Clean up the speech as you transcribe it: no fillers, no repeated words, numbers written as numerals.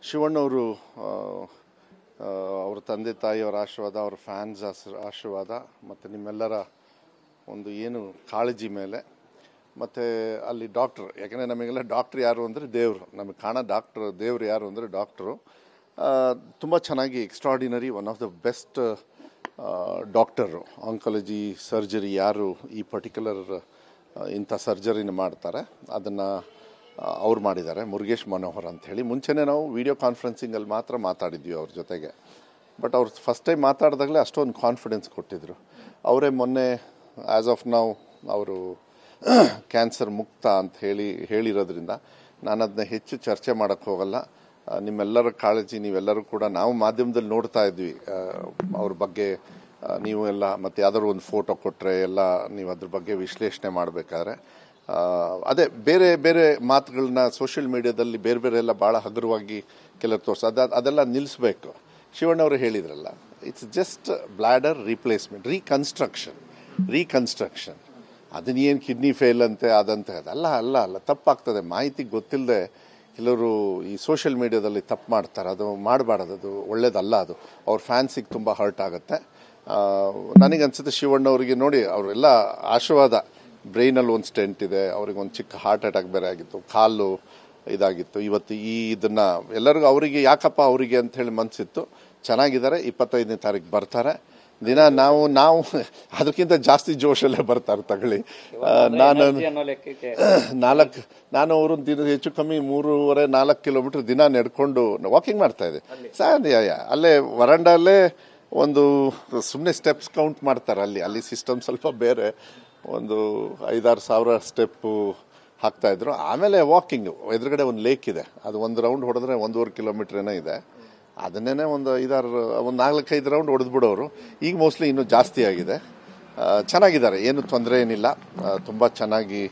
ಶಿವಣ್ಣವರು ಅವ್ರ ತಂದೆ ತಾಯಿಯವರ ಆಶೀರ್ವಾದ, ಅವ್ರ ಫ್ಯಾನ್ಸ್ ಆಶೀರ್ವಾದ ಮತ್ತು ನಿಮ್ಮೆಲ್ಲರ ಒಂದು ಏನು ಕಾಳಜಿ ಮೇಲೆ, ಮತ್ತು ಅಲ್ಲಿ ಡಾಕ್ಟ್ರು, ಯಾಕೆಂದರೆ ನಮಗೆಲ್ಲ ಡಾಕ್ಟ್ರು ಯಾರು ಅಂದರೆ ದೇವರು, ನಮಗೆ ಕಾಣೋ ದೇವರು ಯಾರು ಅಂದರೆ ಡಾಕ್ಟ್ರು. ತುಂಬ ಚೆನ್ನಾಗಿ extraordinary, one of the best doctor. Oncology surgery ಯಾರು ಈ ಪರ್ಟಿಕ್ಯುಲರ್ ಇಂಥ ಸರ್ಜರಿನ ಮಾಡ್ತಾರೆ ಅದನ್ನು ಅವ್ರು ಮಾಡಿದ್ದಾರೆ, ಮುರುಗೇಶ್ ಮನೋಹರ್ ಅಂಥೇಳಿ. ಮುಂಚೆನೇ ನಾವು ವಿಡಿಯೋ ಕಾನ್ಫರೆನ್ಸಿಂಗಲ್ಲಿ ಮಾತ್ರ ಮಾತಾಡಿದ್ವಿ ಅವ್ರ ಜೊತೆಗೆ. ಬಟ್ ಅವ್ರು ಫಸ್ಟ್ ಟೈಮ್ ಮಾತಾಡಿದಾಗಲೇ ಅಷ್ಟೊಂದು ಕಾನ್ಫಿಡೆನ್ಸ್ ಕೊಟ್ಟಿದ್ದರು. ಅವರೇ ಮೊನ್ನೆ ಆ್ಯಸ್ ಆಫ್ ನಾವು ಅವರು ಕ್ಯಾನ್ಸರ್ ಮುಕ್ತ ಅಂತ ಹೇಳಿರೋದ್ರಿಂದ ನಾನು ಅದನ್ನ ಹೆಚ್ಚು ಚರ್ಚೆ ಮಾಡೋಕ್ಕೆ ಹೋಗಲ್ಲ. ನಿಮ್ಮೆಲ್ಲರ ಕಾಳಜಿ ನೀವೆಲ್ಲರೂ ಕೂಡ ನಾವು ಮಾಧ್ಯಮದಲ್ಲಿ ನೋಡ್ತಾ ಇದ್ವಿ ಅವ್ರ ಬಗ್ಗೆ. ನೀವು ಎಲ್ಲ ಮತ್ತು ಯಾವ್ದಾದ್ರು ಒಂದು ಫೋಟೋ ಕೊಟ್ಟರೆ ಎಲ್ಲ ನೀವು ಅದ್ರ ಬಗ್ಗೆ ವಿಶ್ಲೇಷಣೆ ಮಾಡಬೇಕಾದ್ರೆ ಅದೇ ಬೇರೆ ಬೇರೆ ಮಾತುಗಳನ್ನ ಸೋಷಿಯಲ್ ಮೀಡಿಯಾದಲ್ಲಿ ಬೇರೆ ಬೇರೆ ಎಲ್ಲ ಭಾಳ ಹಗುರವಾಗಿ ಕೆಲವರು ತೋರಿಸೋದು, ಅದೆಲ್ಲ ನಿಲ್ಲಿಸಬೇಕು. ಶಿವಣ್ಣವರು ಹೇಳಿದ್ರಲ್ಲ, it's just bladder replacement, reconstruction. ಅದನ್ನೇನು ಕಿಡ್ನಿ ಫೇಲ್ ಅಂತೆ ಅದಂತೆ ಅಲ್ಲ ತಪ್ಪಾಗ್ತದೆ. ಮಾಹಿತಿ ಗೊತ್ತಿಲ್ಲದೆ ಕೆಲವರು ಈ ಸೋಷಿಯಲ್ ಮೀಡಿಯಾದಲ್ಲಿ ತಪ್ಪು ಮಾಡ್ತಾರೆ, ಅದು ಮಾಡಬಾರ್ದು, ಅದು ಒಳ್ಳೇದಲ್ಲ. ಅದು ಅವ್ರ ಫ್ಯಾನ್ಸಿಗೆ ತುಂಬ ಹರ್ಟ್ ಆಗುತ್ತೆ. ನನಗನ್ಸುತ್ತೆ ಶಿವಣ್ಣವ್ರಿಗೆ ನೋಡಿ ಅವರೆಲ್ಲ ಆಶೀರ್ವಾದ. ಬ್ರೈನಲ್ಲಿ ಒಂದು ಸ್ಟೆಂಟ್ ಇದೆ, ಅವ್ರಿಗೆ ಒಂದು ಚಿಕ್ಕ ಹಾರ್ಟ್ ಅಟ್ಯಾಕ್ ಬೇರೆ ಆಗಿತ್ತು, ಕಾಲು ಇದಾಗಿತ್ತು. ಇವತ್ತು ಇದನ್ನು ಎಲ್ಲರಿಗೂ ಅವರಿಗೆ ಯಾಕಪ್ಪ ಅವರಿಗೆ ಅಂತ ಹೇಳಿ ಮನಸ್ಸಿತ್ತು. ಚೆನ್ನಾಗಿದ್ದಾರೆ, 25ನೇ ತಾರೀಕು ಬರ್ತಾರೆ. ದಿನ ನಾವು ಅದಕ್ಕಿಂತ ಜಾಸ್ತಿ ಜೋಶಲ್ಲೇ ಬರ್ತಾರೆ ತಗೊಳ್ಳಿ. ನಾನು ಅವರು ದಿನ ಹೆಚ್ಚು ಕಮ್ಮಿ 3.5-4 ಕಿಲೋಮೀಟರ್ ದಿನ ನಡ್ಕೊಂಡು ವಾಕಿಂಗ್ ಮಾಡ್ತಾ ಇದ್ದೆ. ಅಲ್ಲೇ ವರಂಡಲ್ಲೇ ಒಂದು ಸುಮ್ಮನೆ ಸ್ಟೆಪ್ಸ್ ಕೌಂಟ್ ಮಾಡ್ತಾರೆ. ಅಲ್ಲಿ ಸಿಸ್ಟಮ್ ಸ್ವಲ್ಪ ಬೇರೆ, ಒಂದು 5-6 ಸಾವಿರ ಸ್ಟೆಪ್ಪು ಹಾಕ್ತಾಯಿದ್ರು. ಆಮೇಲೆ ವಾಕಿಂಗು, ಎದುರುಗಡೆ ಒಂದು ಲೇಕ್ ಇದೆ, ಅದು ಒಂದು ರೌಂಡ್ ಹೊಡೆದ್ರೆ 1.5 ಕಿಲೋಮೀಟರ್ ಏನೋ ಇದೆ. ಅದನ್ನೇ ಒಂದು 4-5 ರೌಂಡ್ ಹೊಡೆದ್ಬಿಡೋರು. ಈಗ ಮೋಸ್ಟ್ಲಿ ಇನ್ನೂ ಜಾಸ್ತಿ ಆಗಿದೆ. ಚೆನ್ನಾಗಿದ್ದಾರೆ, ಏನು ತೊಂದರೆ ಏನಿಲ್ಲ, ತುಂಬ ಚೆನ್ನಾಗಿ